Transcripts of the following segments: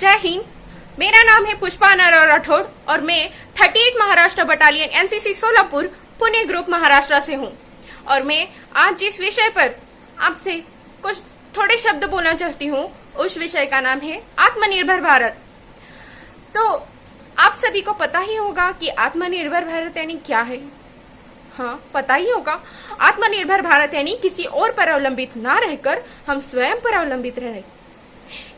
जय हिंद। मेरा नाम है पुष्पा नारायण राठौड़ और मैं 38 Maharashtra battalion NCC Solapur Pune group Maharashtra से हूँ। और मैं आज जिस विषय पर आपसे कुछ थोड़े शब्द बोलना चाहती हूँ उस विषय का नाम है आत्मनिर्भर भारत। तो आप सभी को पता ही होगा कि आत्मनिर्भर भारत यानी क्या है। हाँ, पता ही होगा। आत्मनिर्भर भारत यानी किसी और पर अवलंबित ना रहकर हम स्वयं पर अवलंबित रहे।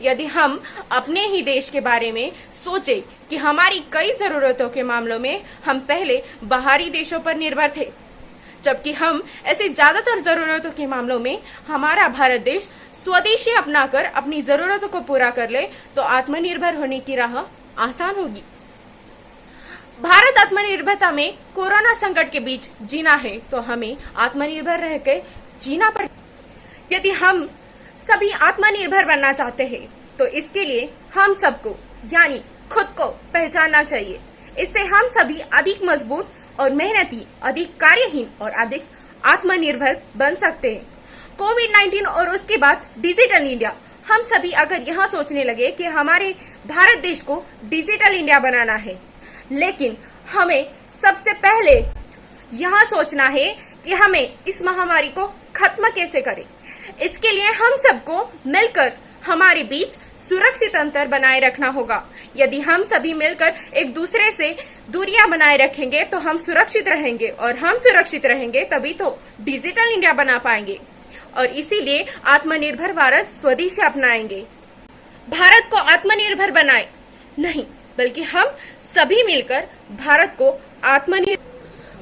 यदि हम अपने ही देश के बारे में सोचे कि हमारी कई जरूरतों के मामलों में हम पहले बाहरी देशों पर निर्भर थे, जबकि हम ऐसी ज्यादातर जरूरतों के मामलों में हमारा भारत देश स्वदेशी अपनाकर अपनी जरूरतों को पूरा कर ले तो आत्मनिर्भर होने की राह आसान होगी। भारत आत्मनिर्भरता में कोरोना संकट के बीच जीना है तो हमें आत्मनिर्भर रहकर जीना पड़ेगा। यदि हम सभी आत्मनिर्भर बनना चाहते हैं तो इसके लिए हम सबको यानी खुद को पहचानना चाहिए। इससे हम सभी अधिक मजबूत और मेहनती, अधिक कार्यहीन और अधिक आत्मनिर्भर बन सकते हैं। कोविड-19 और उसके बाद डिजिटल इंडिया, हम सभी अगर यहाँ सोचने लगे कि हमारे भारत देश को डिजिटल इंडिया बनाना है, लेकिन हमें सबसे पहले यहाँ सोचना है कि हमें इस महामारी को खत्म कैसे करें। इसके लिए हम सबको मिलकर हमारे बीच सुरक्षित अंतर बनाए रखना होगा। यदि हम सभी मिलकर एक दूसरे से दूरियां बनाए रखेंगे तो हम सुरक्षित रहेंगे, और हम सुरक्षित रहेंगे तभी तो डिजिटल इंडिया बना पाएंगे। और इसीलिए आत्मनिर्भर भारत स्वदेशी अपनाएंगे। भारत को आत्मनिर्भर बनाए नहीं, बल्कि हम सभी मिलकर भारत को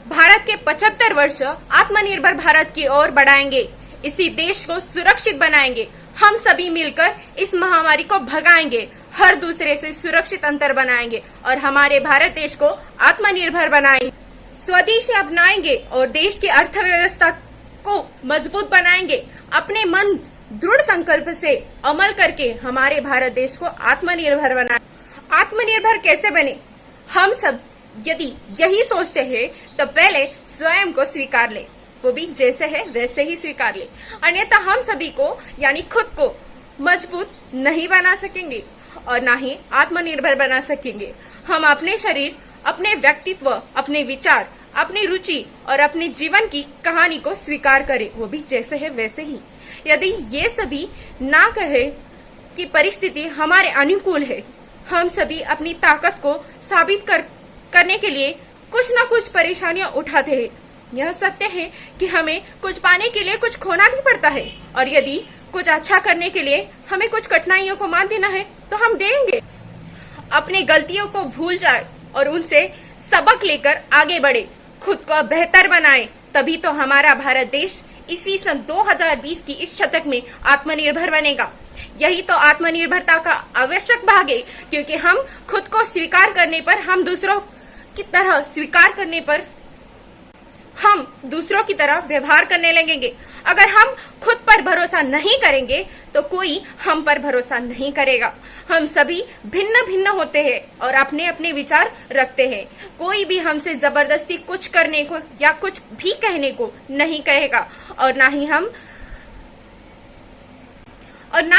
भारत के 75 वर्ष आत्मनिर्भर भारत की ओर बढ़ाएंगे। इसी देश को सुरक्षित बनाएंगे। हम सभी मिलकर इस महामारी को भगाएंगे, हर दूसरे से सुरक्षित अंतर बनाएंगे और हमारे भारत देश को आत्मनिर्भर बनाएंगे, स्वदेशी अपनाएंगे और देश की अर्थव्यवस्था को मजबूत बनाएंगे। अपने मन दृढ़ संकल्प से अमल करके हमारे भारत देश को आत्मनिर्भर बनाए। आत्मनिर्भर कैसे बने? हम सब यदि यही सोचते हैं तो पहले स्वयं को स्वीकार ले, वो भी जैसे है वैसे ही स्वीकार ले, अन्यथा हम सभी को यानी खुद को मजबूत नहीं बना सकेंगे और ना ही आत्मनिर्भर बना सकेंगे। हम अपने शरीर, अपने व्यक्तित्व, अपने विचार, अपनी रुचि और अपने जीवन की कहानी को स्वीकार करें, वो भी जैसे है वैसे ही। यदि ये सभी ना कहे कि परिस्थिति हमारे अनुकूल है, हम सभी अपनी ताकत को साबित करने के लिए कुछ न कुछ परेशानियां उठाते हैं। यह सत्य है कि हमें कुछ पाने के लिए कुछ खोना भी पड़ता है, और यदि कुछ अच्छा करने के लिए हमें कुछ कठिनाइयों को मान देना है तो हम देंगे। अपनी गलतियों को भूल जाए और उनसे सबक लेकर आगे बढ़े, खुद को बेहतर बनाए, तभी तो हमारा भारत देश ईस्वी सन 2020 की इस शतक में आत्मनिर्भर बनेगा। यही तो आत्मनिर्भरता का आवश्यक भाग है, क्योंकि हम खुद को स्वीकार करने पर, हम दूसरों की तरह स्वीकार करने पर हम दूसरों की तरह व्यवहार करने लगेंगे। अगर हम खुद पर भरोसा नहीं करेंगे तो कोई हम पर भरोसा नहीं करेगा। हम सभी भिन्न भिन्न होते हैं और अपने अपने विचार रखते हैं। कोई भी हमसे जबरदस्ती कुछ करने को या कुछ भी कहने को नहीं कहेगा, और ना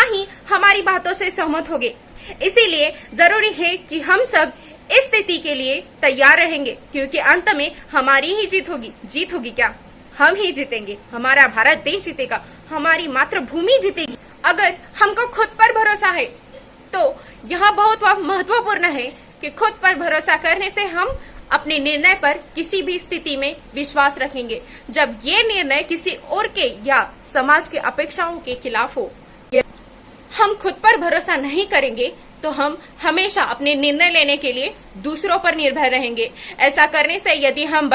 ही हमारी बातों से सहमत होंगे। इसीलिए जरूरी है कि हम सब इस स्थिति के लिए तैयार रहेंगे, क्योंकि अंत में हमारी ही जीत होगी। जीत होगी क्या? हम ही जीतेंगे, हमारा भारत देश जीतेगा, हमारी मातृभूमि जीतेगी। अगर हमको खुद पर भरोसा है तो यह बहुत महत्वपूर्ण है कि खुद पर भरोसा करने से हम अपने निर्णय पर किसी भी स्थिति में विश्वास रखेंगे, जब ये निर्णय किसी और के या समाज के अपेक्षाओं के खिलाफ हो। हम खुद पर भरोसा नहीं करेंगे तो हम हमेशा अपने निर्णय लेने के लिए दूसरों पर निर्भर रहेंगे। ऐसा करने से यदि हम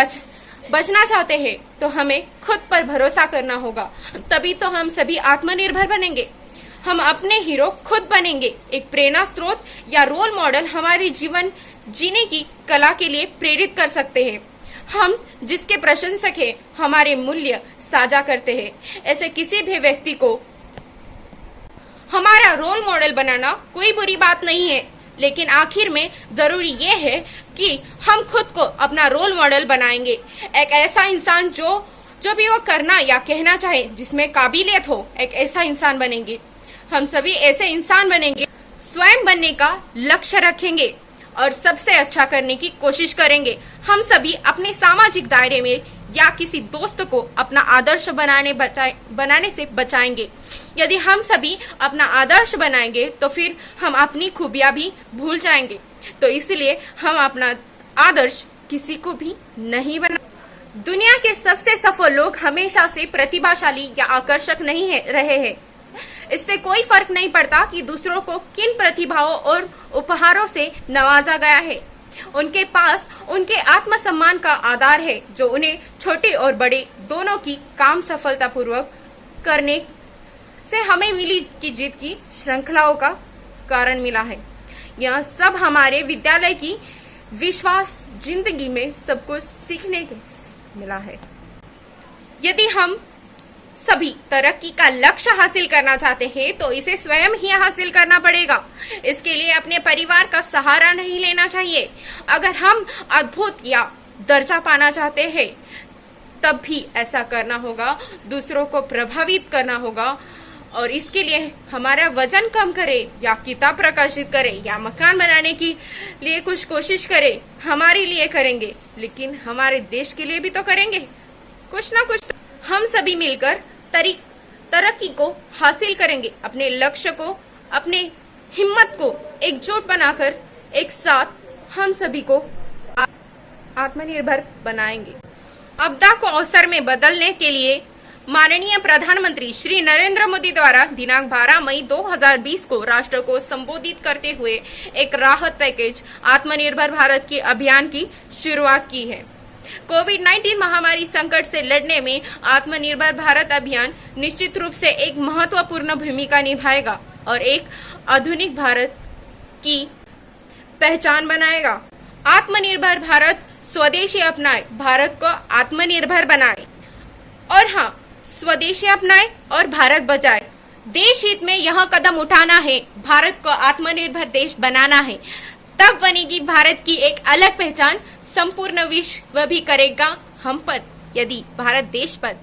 बचना चाहते हैं तो हमें खुद पर भरोसा करना होगा, तभी तो हम सभी आत्मनिर्भर बनेंगे। हम अपने हीरो खुद बनेंगे। एक प्रेरणा स्रोत या रोल मॉडल हमारे जीवन जीने की कला के लिए प्रेरित कर सकते हैं। हम जिसके प्रशंसक हैं, हमारे मूल्य साझा करते हैं, ऐसे किसी भी व्यक्ति को हमारा रोल मॉडल बनाना कोई बुरी बात नहीं है। लेकिन आखिर में जरूरी ये है कि हम खुद को अपना रोल मॉडल बनाएंगे। एक ऐसा इंसान जो भी वो करना या कहना चाहे, जिसमें काबिलियत हो, एक ऐसा इंसान बनेंगे। हम सभी ऐसे इंसान बनेंगे स्वयं बनने का लक्ष्य रखेंगे और सबसे अच्छा करने की कोशिश करेंगे। हम सभी अपने सामाजिक दायरे में या किसी दोस्त को अपना आदर्श बनाने से बचाएंगे। यदि हम सभी अपना आदर्श बनाएंगे तो फिर हम अपनी खूबियां भी भूल जाएंगे। तो इसलिए हम अपना आदर्श किसी को भी नहीं बना। दुनिया के सबसे सफल लोग हमेशा से प्रतिभाशाली या आकर्षक नहीं रहे हैं। इससे कोई फर्क नहीं पड़ता कि दूसरों को किन प्रतिभाओं और उपहारों से नवाजा गया है। उनके पास उनके आत्मसम्मान का आधार है, जो उन्हें छोटे और बड़े दोनों की काम सफलतापूर्वक करने से हमें मिली की जीत की श्रृंखलाओं का कारण मिला है। यह सब हमारे विद्यालय की विश्वास जिंदगी में सबको सीखने को मिला है। यदि हम सभी तरक्की का लक्ष्य हासिल करना चाहते हैं तो इसे स्वयं ही हासिल करना पड़ेगा। इसके लिए अपने परिवार का सहारा नहीं लेना चाहिए। अगर हम अद्भुत या दर्जा पाना चाहते हैं तब भी ऐसा करना होगा, दूसरों को प्रभावित करना होगा और इसके लिए हमारा वजन कम करे या किताब प्रकाशित करे या मकान बनाने के लिए कुछ कोशिश करे, हमारे लिए करेंगे, लेकिन हमारे देश के लिए भी तो करेंगे कुछ ना कुछ। हम सभी मिलकर तरक्की को हासिल करेंगे। अपने लक्ष्य को, अपने हिम्मत को एकजुट बनाकर एक साथ हम सभी को आत्मनिर्भर बनाएंगे। आपदा को अवसर में बदलने के लिए माननीय प्रधानमंत्री श्री नरेंद्र मोदी द्वारा दिनांक 12 मई 2020 को राष्ट्र को संबोधित करते हुए एक राहत पैकेज आत्मनिर्भर भारत के अभियान की शुरुआत की है। कोविड-19 महामारी संकट से लड़ने में आत्मनिर्भर भारत अभियान निश्चित रूप से एक महत्वपूर्ण भूमिका निभाएगा और एक आधुनिक भारत की पहचान बनाएगा। आत्मनिर्भर भारत स्वदेशी अपनाए, भारत को आत्मनिर्भर बनाए। और हाँ, स्वदेशी अपनाए और भारत बचाए। देश हित में यह कदम उठाना है, भारत को आत्मनिर्भर देश बनाना है। तब बनेगी भारत की एक अलग पहचान, संपूर्ण विश्व भी करेगा हम पर, यदि भारत देश पर